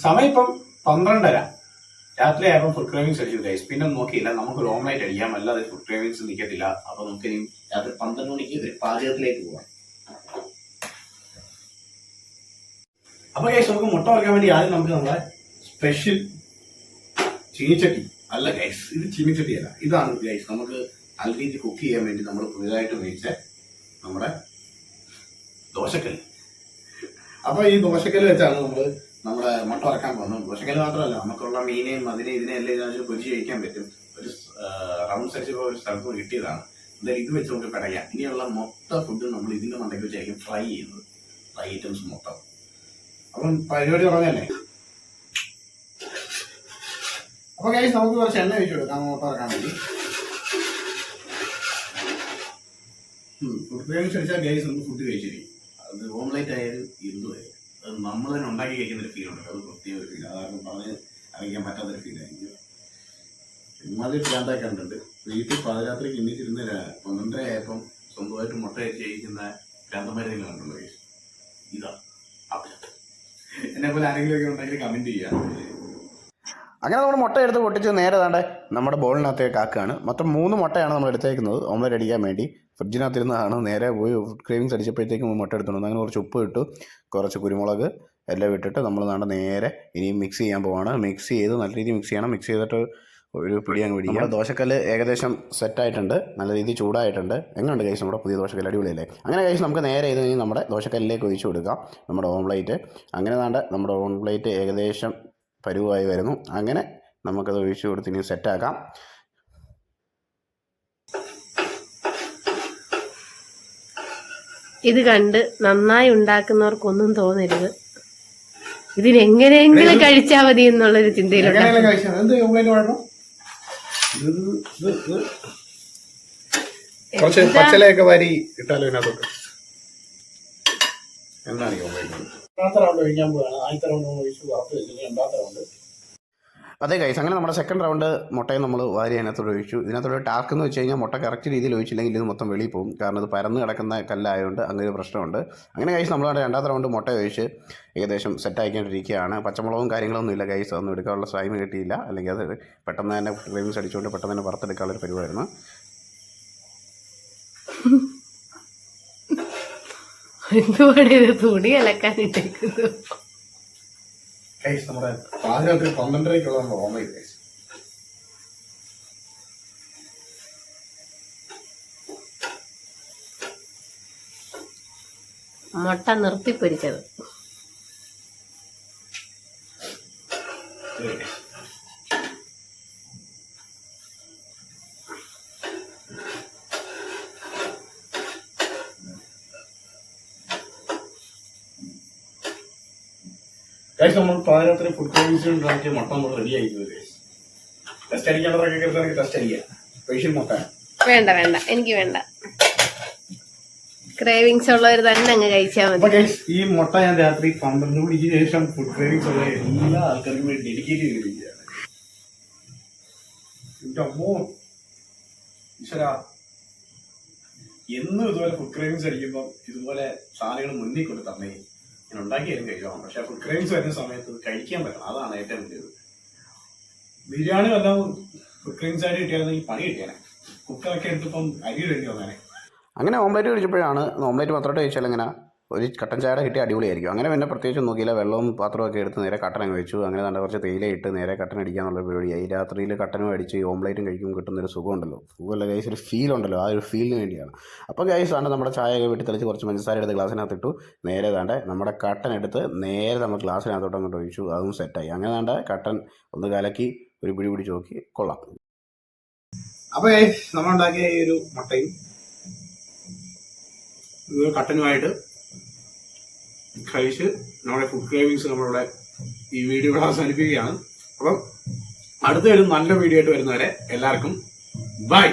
സമയം ഇപ്പം 12:30 രാത്രി ആയപ്പോൾ ഫുഡ് ക്രേവിങ്സ് അടിച്ചു ഗൈസ്. പിന്നെ നോക്കിയില്ല, നമുക്കൊരു ഓംലൈറ്റ് അടിക്കാം, അല്ലാതെ ഫുഡ് ക്രേവിങ്സ് നിൽക്കത്തില്ല. അപ്പൊ നമുക്ക് ഇനി രാത്രി 12 മണിക്ക് ഒരു പാചകത്തിലേക്ക് പോവാം. അപ്പൊ ഗൈസ് നമുക്ക് മുട്ട വറക്കാൻ വേണ്ടി ആദ്യം നമുക്ക് നമ്മുടെ സ്പെഷ്യൽ ചീനിച്ചട്ടി അല്ല ഗൈസ്, ഇത് ചീനിച്ചട്ടിയല്ല, ഇതാണ് ഗൈസ് നമുക്ക് നല്ല രീതിയിൽ കുക്ക് ചെയ്യാൻ വേണ്ടി നമ്മൾ പുതിയതായിട്ട് മേടിച്ച നമ്മുടെ ദോശക്കല്ല്. അപ്പൊ ഈ ദോശക്കല്ല് വെച്ചാണ് നമ്മൾ നമ്മുടെ മുട്ട വറക്കാൻ പോകുന്നത്. ദോശക്കല്ല് മാത്രമല്ല, നമുക്കുള്ള മീനെയും ഇതിനെ എല്ലാം ഇതിനകത്ത് പൊരിച്ച് കഴിക്കാൻ പറ്റും. ഒരു റൗണ്ട് സൈസ് ഒരു സ്ഥലത്ത് കിട്ടിയതാണ്. എന്തായാലും ഇത് വെച്ച് നമുക്ക് പറയാം. ഇനിയുള്ള മൊത്തം ഫുഡ് നമ്മൾ ഇതിന്റെ മണ്ടയ്ക്ക് വെച്ചായിരിക്കും ഫ്രൈ ചെയ്യുന്നത്, ഫ്രൈ ഐറ്റംസ് മൊത്തം. അപ്പം പരിപാടി തുടങ്ങല്ലേ. അപ്പൊ ഗൈസ് നമുക്ക് കുറച്ച് എണ്ണ ഒഴിച്ചു കൊടുക്കാം മുട്ട വറക്കാൻ വേണ്ടി. ഫുഡ് ക്രേവിങ്സ് അടിച്ചാൽ ഗൈസ് നമുക്ക് ഫുഡ് കഴിച്ചിരിക്കും. അത് ഓംലൈറ്റ് ആയാലും എന്തുമായാലും അത് നമ്മൾ തന്നെ ഉണ്ടാക്കി കഴിക്കുന്ന ഒരു ഫീൽ ഉണ്ട്. അത് പ്രത്യേക ഒരു ഫീൽ, അതാരും പറഞ്ഞ് അറിയിക്കാൻ പറ്റാത്തൊരു ഫീലായിരിക്കും. ഇമാതിരി ഭ്രാന്തൊക്കെ കണ്ടിട്ടുണ്ട്. വീട്ടിൽ പാതിരാത്രിക്ക് ഇന്നിച്ചിരുന്ന 12:30 ആയപ്പം സ്വന്തമായിട്ട് മുട്ട വെച്ച് കഴിക്കുന്ന ഭ്രാന്തന്മാരെ കണ്ടുള്ളൂ ഗൈസ്. ഇതാ എന്നെ പോലെ ആരെങ്കിലും ഒക്കെ ഉണ്ടെങ്കിൽ കമന്റ് ചെയ്യാം. അങ്ങനെ നമ്മൾ മുട്ട എടുത്ത് പൊട്ടിച്ച് നേരെ താണ്ടെ നമ്മുടെ ബോളിനകത്തേക്ക് ആക്കുകയാണ്. മൊത്തം 3 മുട്ടയാണ് നമ്മൾ എടുത്തേക്കുന്നത് ഓംലെറ്റ് അടിക്കാൻ വേണ്ടി. ഫ്രിഡ്ജിനകത്തിരുന്നതാണ്. നേരെ പോയി ക്രേവിങ്സ് അടിച്ചപ്പോഴത്തേക്കും മുട്ട എടുത്തുകൊണ്ട് അങ്ങനെ കുറച്ച് ഉപ്പ് ഇട്ടു, കുറച്ച് കുരുമുളക് എല്ലാം ഇട്ടിട്ട് നമ്മൾ നേരെ ഇനിയും മിക്സ് ചെയ്യാൻ പോവാണ്. മിക്സ് ചെയ്ത് നല്ല രീതിയിൽ മിക്സ് ചെയ്യണം. മിക്സ് ചെയ്തിട്ട് ഒരു പിടി അങ്ങ് പിടിക്കുക. ദോശക്കല്ല് ഏകദേശം സെറ്റായിട്ടുണ്ട്, നല്ല രീതിയിൽ ചൂടായിട്ടുണ്ട്. എങ്ങനെയുണ്ട് കഴിച്ച് നമ്മുടെ പുതിയ ദോശക്കല്ല്? അടിപൊളിയല്ലേ? അങ്ങനെ കഴിച്ച് നമുക്ക് നേരെ ഇത് നമ്മുടെ ദോശക്കല്ലിലേക്ക് ഒഴിച്ചു കൊടുക്കാം നമ്മുടെ ഓംലെറ്റ്. അങ്ങനെ നമ്മുടെ ഓംലെറ്റ് ഏകദേശം പരുവായി വരുന്നു. അങ്ങനെ നമുക്കത് ഒഴിച്ചു കൊടുത്ത് ഇനി സെറ്റാക്കാം. ഇത് കണ്ട് നന്നായി ഉണ്ടാക്കുന്നവർക്കൊന്നും തോന്നരുത് ഇതിനെങ്ങനെയെങ്കിലും കഴിച്ചാൽ മതി എന്നുള്ളൊരു ചിന്തയിലുണ്ട്. കുറച്ച് പച്ചലയൊക്കെ വാരി ഇട്ടാലോ ഇതിനകത്തൊക്കെ. എന്താണ് ഈ ഓംലെറ്റ്? രണ്ടാമത്തെ റൗണ്ട് ഒഴിക്കാൻ പോവുകയാണ്. ആദ്യത്തെ റൗണ്ട് നമ്മൾ ഒഴിച്ച് വറുത്ത് വെച്ചിട്ട് രണ്ടാമത്തെ റൗണ്ട്. അതെ ഗൈസ്, അങ്ങനെ നമ്മുടെ സെക്കൻഡ് റൗണ്ട് മുട്ടയും നമ്മൾ വാരി അതിനകത്തോട് ഒഴിച്ചു. ഇതിനകത്തോട് ടാസ്ക് എന്ന് വെച്ച് കഴിഞ്ഞാൽ മുട്ട കറക്റ്റ് രീതിയിൽ ഒഴിച്ചില്ലെങ്കിൽ ഇത് മൊത്തം വെളിയിൽ പോകും. കാരണം ഇത് പരന്ന് കിടക്കുന്ന കല്ലായതുകൊണ്ട് അങ്ങനെ ഒരു പ്രശ്നമുണ്ട്. അങ്ങനെ ഗൈസ് നമ്മൾ രണ്ടാമത്തെ റൗണ്ട് മുട്ട ഒഴിച്ച് ഏകദേശം സെറ്റായിക്കൊണ്ടിരിക്കുകയാണ്. പച്ചമുളകും കാര്യങ്ങളൊന്നും ഇല്ല ഗൈസ്, ഒന്നും എടുക്കാനുള്ള ടൈം കിട്ടിയില്ല. അല്ലെങ്കിൽ അത് പെട്ടെന്ന് തന്നെ ക്രേവിങ്സ് അടിച്ചുകൊണ്ട് പെട്ടെന്ന് തന്നെ വറുത്തെടുക്കാനുള്ളൊരു പരിപാടിയായിരുന്നു. എന്തുകൊണ്ട് ഇത് തുണി അലക്കാനിട്ടേക്കുന്നു? നമ്മുടെ പാചകത്തിൽ 12:30 നമ്മൾ ഓംലെറ്റ് കഴിച്ചു. മുട്ട നിർത്തിപ്പൊരിച്ചത്. ഗൈസ് നമ്മൾ പാതിരാത്രി ഫുഡ് ക്രേവിങ്സ് ഉണ്ടാക്കിയ മുട്ട നമ്മൾ റെഡി ആയിരിക്കും. ടെസ്റ്റ് അടിക്കേണ്ടതൊക്കെ ടെസ്റ്റ് അടിക്കാം. സ്പെഷ്യൽ മുട്ട വേണ്ട എനിക്ക് വേണ്ട. ക്രേവിങ്സ് ഉള്ളവർ തന്നെ അങ്ങ് കഴിച്ചാൽ മതി. ഈ മുട്ട ഞാൻ രാത്രി 12 മണിക്ക് ശേഷം ഫുഡ് ക്രേവിങ്സ് ഉള്ള എല്ലാ ആൾക്കാർക്കും വേണ്ടി ഡെഡിക്കേറ്റ് ചെയ്തിരിക്കുകയാണ്. എന്നും ഇതുപോലെ ഫുഡ് ക്രേവിങ്സ് അടിക്കുമ്പോൾ ഇതുപോലെ സാധനങ്ങൾ മുന്നിൽ കൊണ്ട് തന്നെ ഞാൻ ഉണ്ടാക്കിയാലും കഴിക്കണം. പക്ഷെ ഫുഡ് ക്രേവിങ്സ് വരുന്ന സമയത്ത് കഴിക്കാൻ പറ്റണം, അതാണ് ഏറ്റവും വലിയത്. ബിരിയാണി വല്ല ഫുഡ് ക്രേവിങ്സ് ആയിട്ട് കിട്ടിയായിരുന്നെങ്കിൽ പണി കിട്ടിയാനെ. കുക്കറൊക്കെ എടുത്തിപ്പം അരി വേണ്ടി വന്നേനെ. അങ്ങനെ ഓംലെറ്റ് കഴിച്ചപ്പോഴാണ് ഓംലെറ്റ് മാത്രമായിട്ട് കഴിച്ചാൽ ഇങ്ങനെ ഒരു കട്ടൻ ചായ കിട്ടിയ അടിപൊളിയായിരിക്കും. അങ്ങനെ പിന്നെ പ്രത്യേകിച്ച് നോക്കിയില്ല, വെള്ളവും പാത്രമൊക്കെ എടുത്ത് നേരെ കട്ടൻ അങ്ങ് വെച്ചു. അങ്ങനെ നല്ല കുറച്ച് തേയില ഇട്ട് നേരെ കട്ടൻ അടിക്കാന്നുള്ള പരിപാടിയായി. രാത്രിയിൽ കട്ടനും അടിച്ച് ഈ ഓംലെറ്റും കഴിക്കുമ്പോൾ കിട്ടുന്നൊരു സുഖമുണ്ടല്ലോ, സുഖമല്ല ഗൈസ്, ഒരു ഫീൽ ഉണ്ടല്ലോ, ആ ഒരു ഫീലിന് വേണ്ടിയാണ്. അപ്പോൾ ഗൈസ് നമ്മുടെ ചായയൊക്കെ വെട്ടി തെളിച്ച് കുറച്ച് പഞ്ചസാര എടുത്ത് ഗ്ലാസ്സിനകത്ത് ഇട്ടു. നേരെ നമ്മുടെ കട്ടൻ എടുത്ത് നേരെ നമ്മൾ ഗ്ലാസ്സിനകത്തോട്ട് അങ്ങോട്ട് ഒഴിച്ചു. അതും സെറ്റായി. അങ്ങനെ കട്ടൻ ഒന്ന് കലക്കി ഒരു പിടി പിടിച്ച് നോക്കി കൊള്ളാം. അപ്പോൾ നമ്മളുണ്ടാക്കിയ ഈ ഒരു മുട്ടയും കട്ടനുമായിട്ട് കഴിച്ച് നമ്മുടെ ഫുഡ് ക്രേവിങ്സ് നമ്മളുടെ ഈ വീഡിയോ അവസാനിപ്പിക്കുകയാണ്. അപ്പം അടുത്തൊരു നല്ല വീഡിയോ ആയിട്ട് വരുന്നവരെ എല്ലാവർക്കും ബൈ.